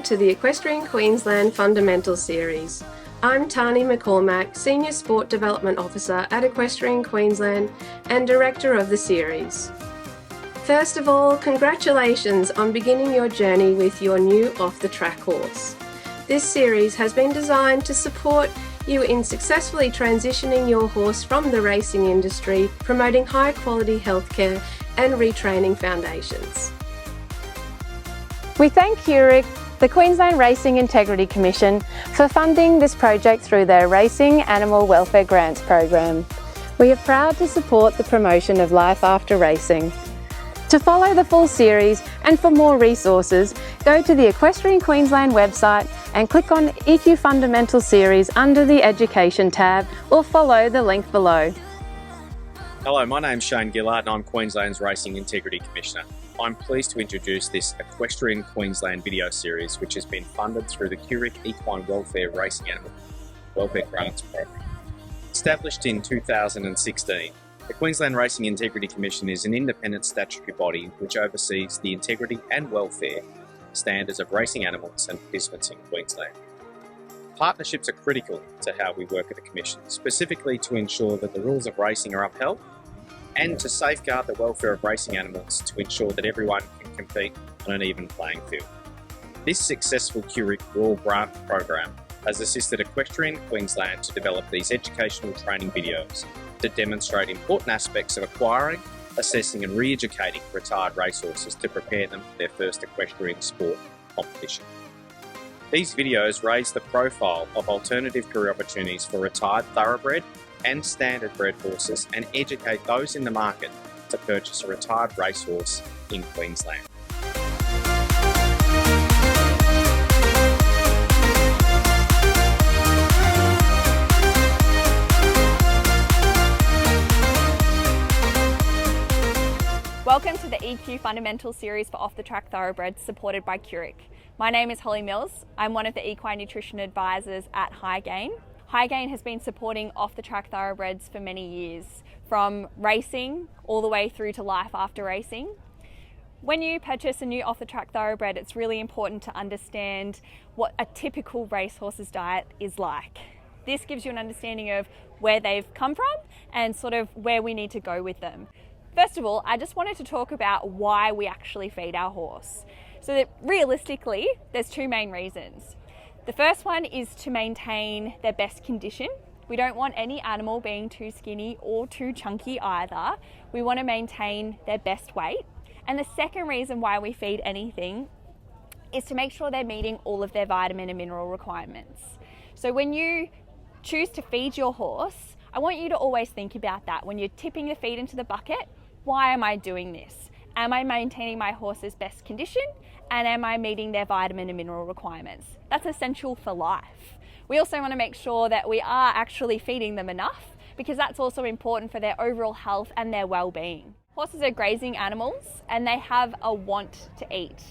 to the Equestrian Queensland Fundamental Series. I'm Tani McCormack, Senior Sport Development Officer at Equestrian Queensland and Director of the series. First of all, congratulations on beginning your journey with your new off-the-track horse. This series has been designed to support you in successfully transitioning your horse from the racing industry, promoting high-quality healthcare and retraining foundations. We thank QRIC, the Queensland Racing Integrity Commission, for funding this project through their Racing Animal Welfare Grants program. We are proud to support the promotion of life after racing. To follow the full series and for more resources, go to the Equestrian Queensland website and click on EQ Fundamental Series under the Education tab or follow the link below. Hello, my name's Shane Gillard and I'm Queensland's Racing Integrity Commissioner. I'm pleased to introduce this Equestrian Queensland video series, which has been funded through the QRIC Equine Welfare Racing Animal Welfare Grants Program. Established in 2016, the Queensland Racing Integrity Commission is an independent statutory body which oversees the integrity and welfare standards of racing animals and participants in Queensland. Partnerships are critical to how we work at the Commission, specifically to ensure that the rules of racing are upheld and to safeguard the welfare of racing animals to ensure that everyone can compete on an even playing field. This successful QRIC Rural Grant Program has assisted Equestrian Queensland to develop these educational training videos to demonstrate important aspects of acquiring, assessing and re-educating retired racehorses to prepare them for their first equestrian sport competition. These videos raise the profile of alternative career opportunities for retired thoroughbred and standardbred horses and educate those in the market to purchase a retired racehorse in Queensland. Welcome to the EQ Fundamental Series for Off-the-Track Thoroughbreds supported by QRIC. My name is Holly Mills. I'm one of the equine nutrition advisors at Hygain. Hygain has been supporting off-the-track thoroughbreds for many years, from racing all the way through to life after racing. When you purchase a new off-the-track thoroughbred, it's really important to understand what a typical racehorse's diet is like. This gives you an understanding of where they've come from and sort of where we need to go with them. First of all, I just wanted to talk about why we actually feed our horse. So that realistically, there's two main reasons. The first one is to maintain their best condition. We don't want any animal being too skinny or too chunky either. We want to maintain their best weight. And the second reason why we feed anything is to make sure they're meeting all of their vitamin and mineral requirements. So when you choose to feed your horse, I want you to always think about that. When you're tipping the feed into the bucket, why am I doing this? Am I maintaining my horse's best condition? And am I meeting their vitamin and mineral requirements? That's essential for life. We also want to make sure that we are actually feeding them enough, because that's also important for their overall health and their well-being. Horses are grazing animals and they have a want to eat.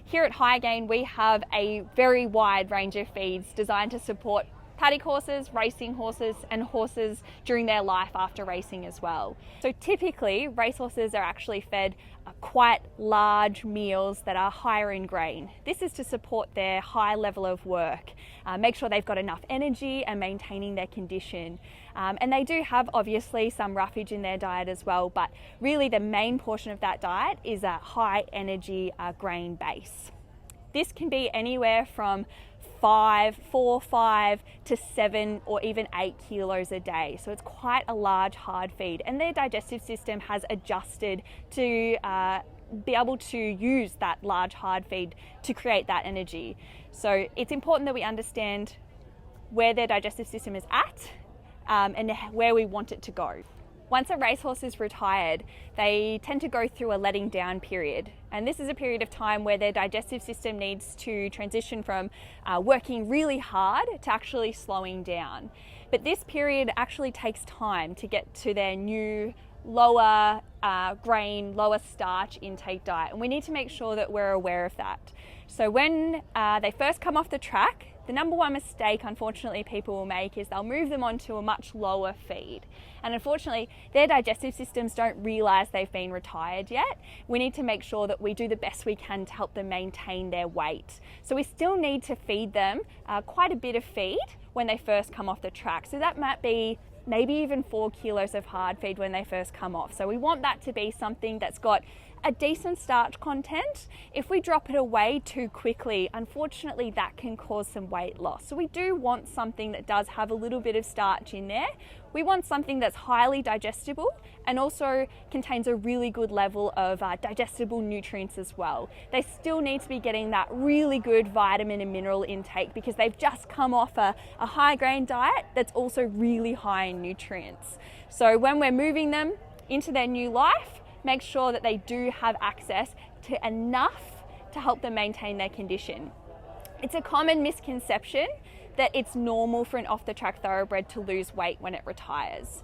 Here at Hygain, we have a very wide range of feeds designed to support paddock horses, racing horses, and horses during their life after racing as well. So typically, racehorses are actually fed quite large meals that are higher in grain. This is to support their high level of work, make sure they've got enough energy and maintaining their condition. And they do have obviously some roughage in their diet as well, but really the main portion of that diet is a high energy grain base. This can be anywhere from 4, 5 to 7 or even 8 kilos a day. So it's quite a large hard feed, and their digestive system has adjusted to be able to use that large hard feed to create that energy. So it's important that we understand where their digestive system is at and where we want it to go. Once a racehorse is retired, they tend to go through a letting down period. And this is a period of time where their digestive system needs to transition from working really hard to actually slowing down. But this period actually takes time to get to their new lower grain, lower starch intake diet. And we need to make sure that we're aware of that. So when they first come off the track, the number one mistake unfortunately people will make is they'll move them onto a much lower feed. And unfortunately, their digestive systems don't realise they've been retired yet. We need to make sure that we do the best we can to help them maintain their weight. So we still need to feed them quite a bit of feed when they first come off the track. So that might be maybe even 4 kilos of hard feed when they first come off. So we want that to be something that's got a decent starch content. If we drop it away too quickly, unfortunately that can cause some weight loss. So we do want something that does have a little bit of starch in there. We want something that's highly digestible and also contains a really good level of digestible nutrients as well. They still need to be getting that really good vitamin and mineral intake because they've just come off a high grain diet that's also really high in nutrients. So when we're moving them into their new life, make sure that they do have access to enough to help them maintain their condition. It's a common misconception that it's normal for an off-the-track thoroughbred to lose weight when it retires.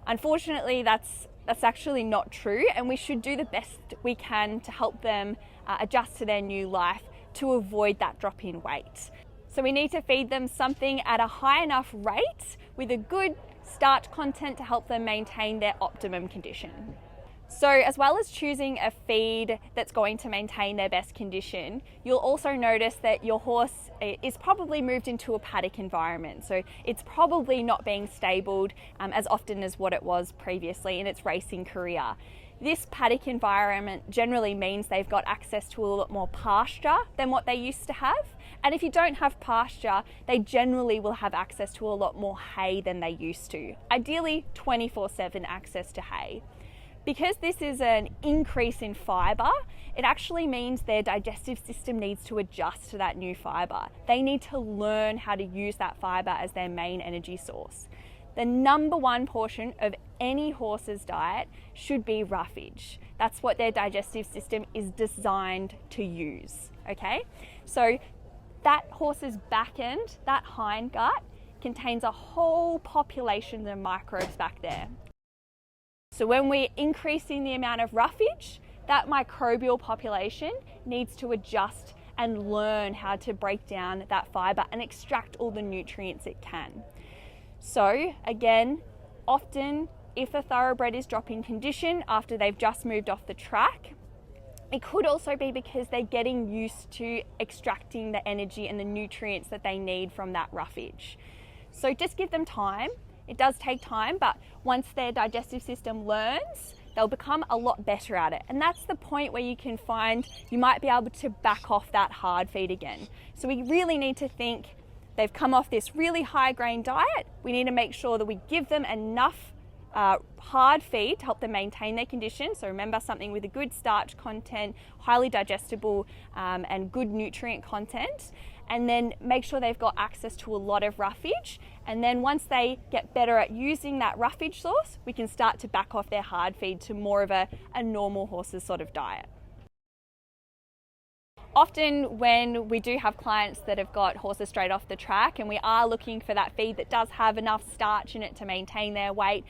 Unfortunately, that's actually not true, and we should do the best we can to help them adjust to their new life to avoid that drop in weight. So we need to feed them something at a high enough rate with a good starch content to help them maintain their optimum condition. So as well as choosing a feed that's going to maintain their best condition, you'll also notice that your horse is probably moved into a paddock environment. So it's probably not being stabled as often as what it was previously in its racing career. This paddock environment generally means they've got access to a lot more pasture than what they used to have. And if you don't have pasture, they generally will have access to a lot more hay than they used to. Ideally 24/7 access to hay. Because this is an increase in fibre, it actually means their digestive system needs to adjust to that new fibre. They need to learn how to use that fibre as their main energy source. The number one portion of any horse's diet should be roughage. That's what their digestive system is designed to use, okay? So that horse's back end, that hind gut, contains a whole population of microbes back there. So when we're increasing the amount of roughage, that microbial population needs to adjust and learn how to break down that fibre and extract all the nutrients it can. So again, often if a thoroughbred is dropping condition after they've just moved off the track, it could also be because they're getting used to extracting the energy and the nutrients that they need from that roughage. So just give them time. It does take time, but once their digestive system learns, they'll become a lot better at it. And that's the point where you can find you might be able to back off that hard feed again. So we really need to think they've come off this really high grain diet. We need to make sure that we give them enough hard feed to help them maintain their condition. So remember, something with a good starch content, highly digestible and good nutrient content. And then make sure they've got access to a lot of roughage. And then once they get better at using that roughage source, we can start to back off their hard feed to more of a normal horse's sort of diet. Often when we do have clients that have got horses straight off the track and we are looking for that feed that does have enough starch in it to maintain their weight,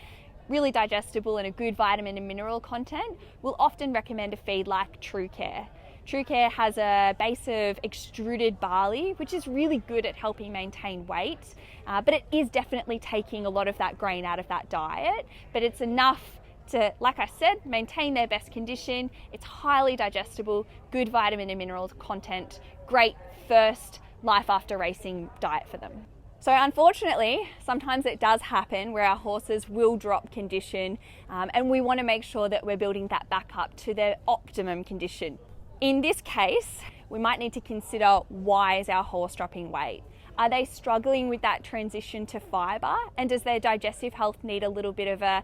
really digestible and a good vitamin and mineral content, we'll often recommend a feed like TrueCare. TrueCare has a base of extruded barley, which is really good at helping maintain weight, but it is definitely taking a lot of that grain out of that diet, but it's enough to, like I said, maintain their best condition. It's highly digestible, good vitamin and mineral content, great first life after racing diet for them. So unfortunately, sometimes it does happen where our horses will drop condition and we want to make sure that we're building that back up to their optimum condition. In this case, we might need to consider, why is our horse dropping weight? Are they struggling with that transition to fibre? And does their digestive health need a little bit of a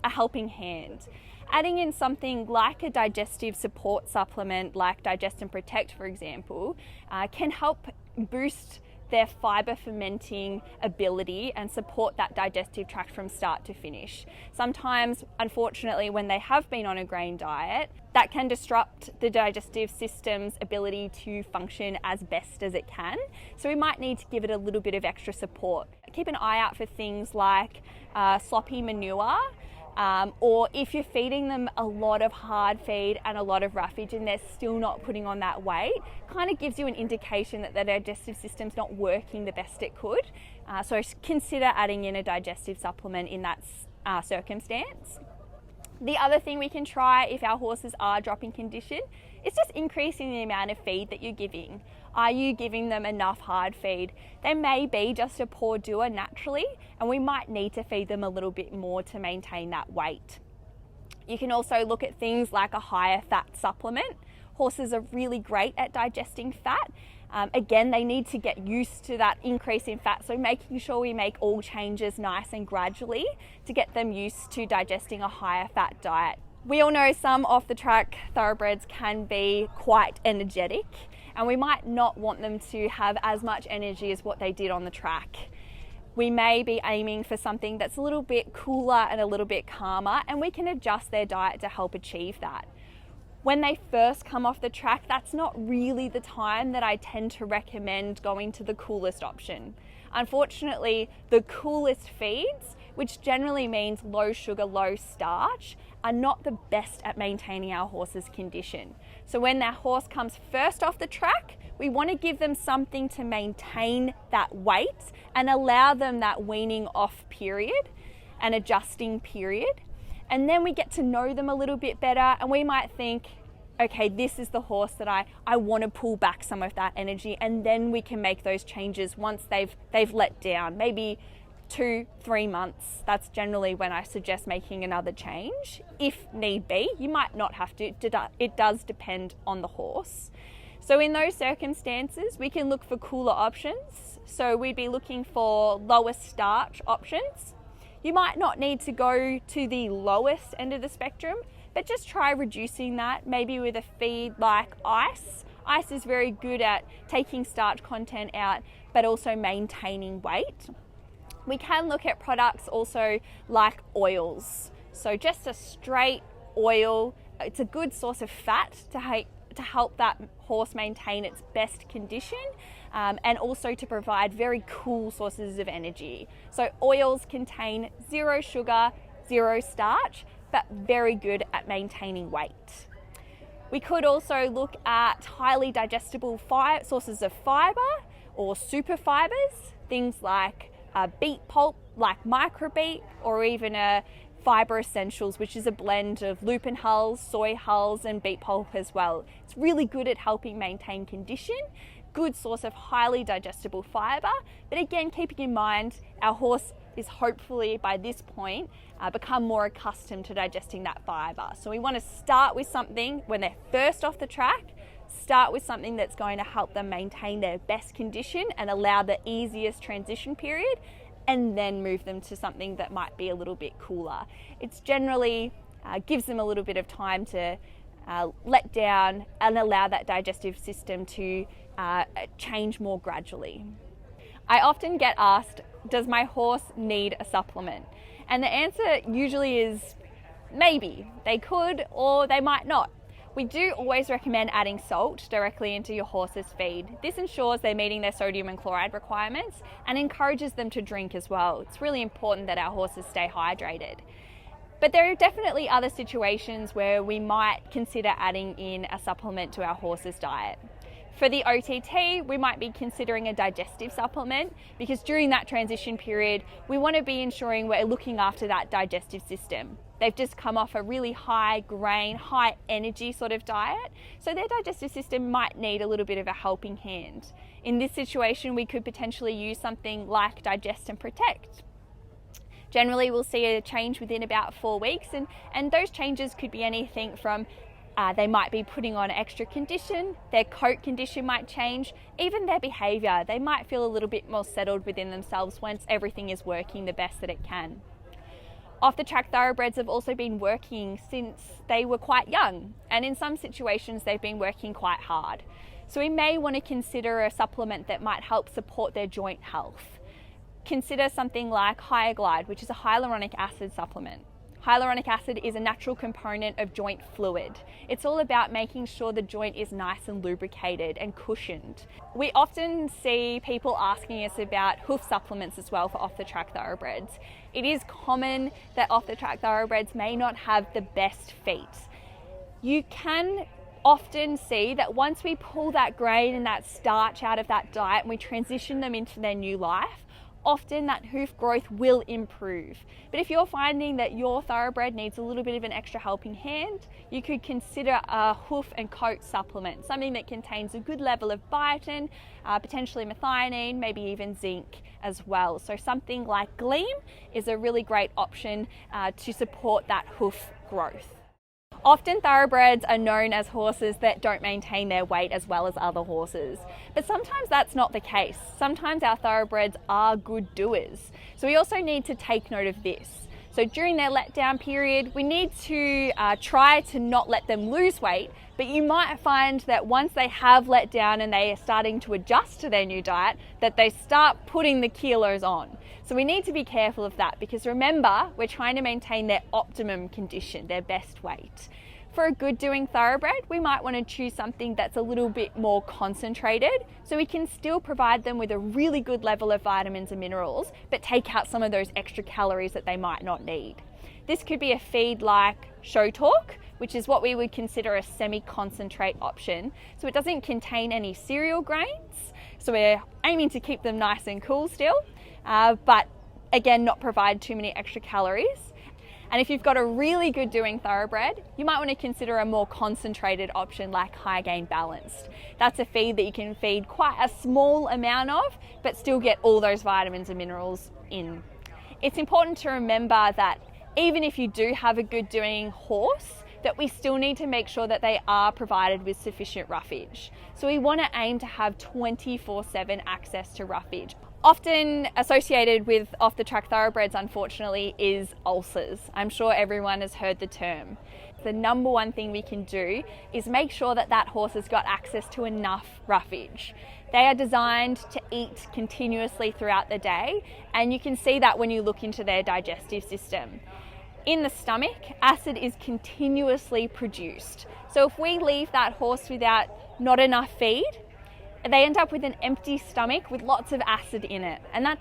helping hand? Adding in something like a digestive support supplement like Digest and Protect, for example, can help boost their fibre fermenting ability and support that digestive tract from start to finish. Sometimes, unfortunately, when they have been on a grain diet, that can disrupt the digestive system's ability to function as best as it can. So we might need to give it a little bit of extra support. Keep an eye out for things like sloppy manure, Or if you're feeding them a lot of hard feed and a lot of roughage and they're still not putting on that weight, kind of gives you an indication that the digestive system's not working the best it could. So consider adding in a digestive supplement in that circumstance. The other thing we can try if our horses are dropping condition is just increasing the amount of feed that you're giving. Are you giving them enough hard feed? They may be just a poor doer naturally, and we might need to feed them a little bit more to maintain that weight. You can also look at things like a higher fat supplement. Horses are really great at digesting fat. Again, they need to get used to that increase in fat, so making sure we make all changes nice and gradually to get them used to digesting a higher fat diet. We all know some off-the-track thoroughbreds can be quite energetic, and we might not want them to have as much energy as what they did on the track. We may be aiming for something that's a little bit cooler and a little bit calmer, and we can adjust their diet to help achieve that. When they first come off the track, that's not really the time that I tend to recommend going to the coolest option. Unfortunately, the coolest feeds, which generally means low sugar, low starch, are not the best at maintaining our horse's condition. So when that horse comes first off the track, we want to give them something to maintain that weight and allow them that weaning off period and adjusting period. And then we get to know them a little bit better, and we might think, okay, this is the horse that I want to pull back some of that energy, and then we can make those changes once they've let down, maybe 2-3 months. That's generally when I suggest making another change. If need be, you might not have to. It does depend on the horse. So in those circumstances, we can look for cooler options. So we'd be looking for lower starch options. You might not need to go to the lowest end of the spectrum, but just try reducing that, maybe with a feed like ice. Ice is very good at taking starch content out, but also maintaining weight. We can look at products also like oils. So just a straight oil, it's a good source of fat to help that horse maintain its best condition, and also to provide very cool sources of energy. So oils contain 0 sugar, 0 starch, but very good at maintaining weight. We could also look at highly digestible sources of fibre or super fibres, things like beet pulp, like microbeet, or even a Fibre Essentials, which is a blend of lupin hulls, soy hulls, and beet pulp as well. It's really good at helping maintain condition, good source of highly digestible fibre, but again, keeping in mind our horse is hopefully by this point become more accustomed to digesting that fibre. So we want to start with something when they're first off the track, start with something that's going to help them maintain their best condition and allow the easiest transition period, and then move them to something that might be a little bit cooler. It's generally gives them a little bit of time to let down and allow that digestive system to change more gradually. I often get asked, does my horse need a supplement? And the answer usually is maybe. They could or they might not. We do always recommend adding salt directly into your horse's feed. This ensures they're meeting their sodium and chloride requirements and encourages them to drink as well. It's really important that our horses stay hydrated. But there are definitely other situations where we might consider adding in a supplement to our horse's diet. For the OTT, we might be considering a digestive supplement because during that transition period, we want to be ensuring we're looking after that digestive system. They've just come off a really high grain, high energy sort of diet, so their digestive system might need a little bit of a helping hand. In this situation, we could potentially use something like Digest and Protect. Generally, we'll see a change within about 4 weeks, and those changes could be anything from they might be putting on extra condition, their coat condition might change, even their behaviour. They might feel a little bit more settled within themselves once everything is working the best that it can. Off-the-track thoroughbreds have also been working since they were quite young, and in some situations they've been working quite hard. So we may want to consider a supplement that might help support their joint health. Consider something like Hygain, which is a hyaluronic acid supplement. Hyaluronic acid is a natural component of joint fluid. It's all about making sure the joint is nice and lubricated and cushioned. We often see people asking us about hoof supplements as well for off-the-track thoroughbreds. It is common that off-the-track thoroughbreds may not have the best feet. You can often see that once we pull that grain and that starch out of that diet and we transition them into their new life, often that hoof growth will improve. But if you're finding that your thoroughbred needs a little bit of an extra helping hand, you could consider a hoof and coat supplement, something that contains a good level of biotin, potentially methionine, maybe even zinc as well. So something like Gleam is a really great option to support that hoof growth. Often thoroughbreds are known as horses that don't maintain their weight as well as other horses, but sometimes that's not the case. Sometimes our thoroughbreds are good doers. So we also need to take note of this. So during their letdown period, we need to try to not let them lose weight, but you might find that once they have let down and they are starting to adjust to their new diet, that they start putting the kilos on. So we need to be careful of that, because remember, we're trying to maintain their optimum condition, their best weight. For a good doing thoroughbred, we might want to choose something that's a little bit more concentrated, so we can still provide them with a really good level of vitamins and minerals, but take out some of those extra calories that they might not need. This could be a feed like Show Talk, which is what we would consider a semi-concentrate option. So it doesn't contain any cereal grains, so we're aiming to keep them nice and cool still, but again, not provide too many extra calories. And if you've got a really good doing thoroughbred, you might want to consider a more concentrated option like Hygain Balanced. That's a feed that you can feed quite a small amount of, but still get all those vitamins and minerals in. It's important to remember that even if you do have a good doing horse, that we still need to make sure that they are provided with sufficient roughage. So we want to aim to have 24/7 access to roughage. Often associated with off-the-track thoroughbreds, unfortunately, is ulcers. I'm sure everyone has heard the term. The number one thing we can do is make sure that that horse has got access to enough roughage. They are designed to eat continuously throughout the day, and you can see that when you look into their digestive system. In the stomach, acid is continuously produced. So if we leave that horse without not enough feed, they end up with an empty stomach with lots of acid in it. And that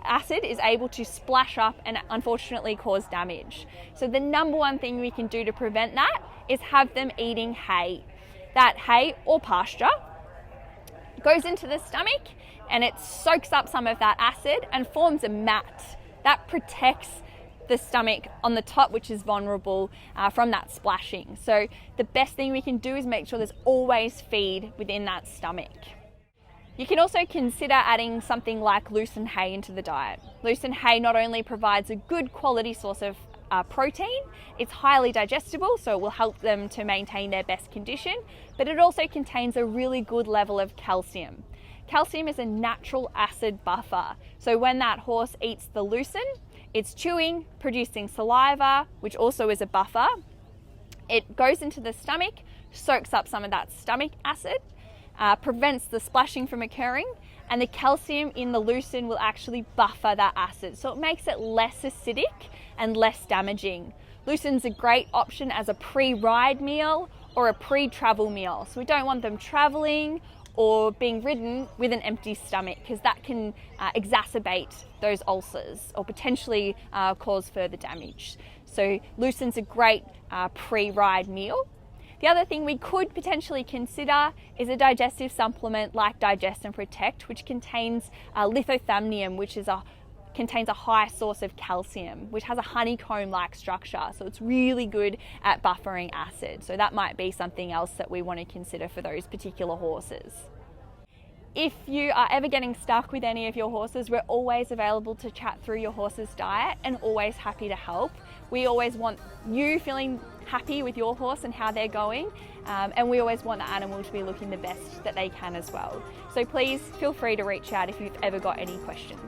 acid is able to splash up and unfortunately cause damage. So the number one thing we can do to prevent that is have them eating hay. That hay or pasture goes into the stomach and it soaks up some of that acid and forms a mat that protects the stomach on the top, which is vulnerable from that splashing. So the best thing we can do is make sure there's always feed within that stomach. You can also consider adding something like lucerne hay into the diet. Lucerne hay not only provides a good quality source of protein, it's highly digestible, so it will help them to maintain their best condition, but it also contains a really good level of calcium. Calcium is a natural acid buffer, so when that horse eats the lucerne, it's chewing, producing saliva, which also is a buffer. It goes into the stomach, soaks up some of that stomach acid, prevents the splashing from occurring, and the calcium in the lucerne will actually buffer that acid. So it makes it less acidic and less damaging. Lucerne's a great option as a pre-ride meal or a pre-travel meal. So we don't want them traveling or being ridden with an empty stomach, because that can exacerbate those ulcers or potentially cause further damage. So lucerne's a great pre-ride meal. The other thing we could potentially consider is a digestive supplement like Digest and Protect, which contains lithothamnium, which contains a high source of calcium, which has a honeycomb-like structure. So it's really good at buffering acid. So that might be something else that we want to consider for those particular horses. If you are ever getting stuck with any of your horses, we're always available to chat through your horse's diet and always happy to help. We always want you feeling happy with your horse and how they're going, and we always want the animal to be looking the best that they can as well. So please feel free to reach out if you've ever got any questions.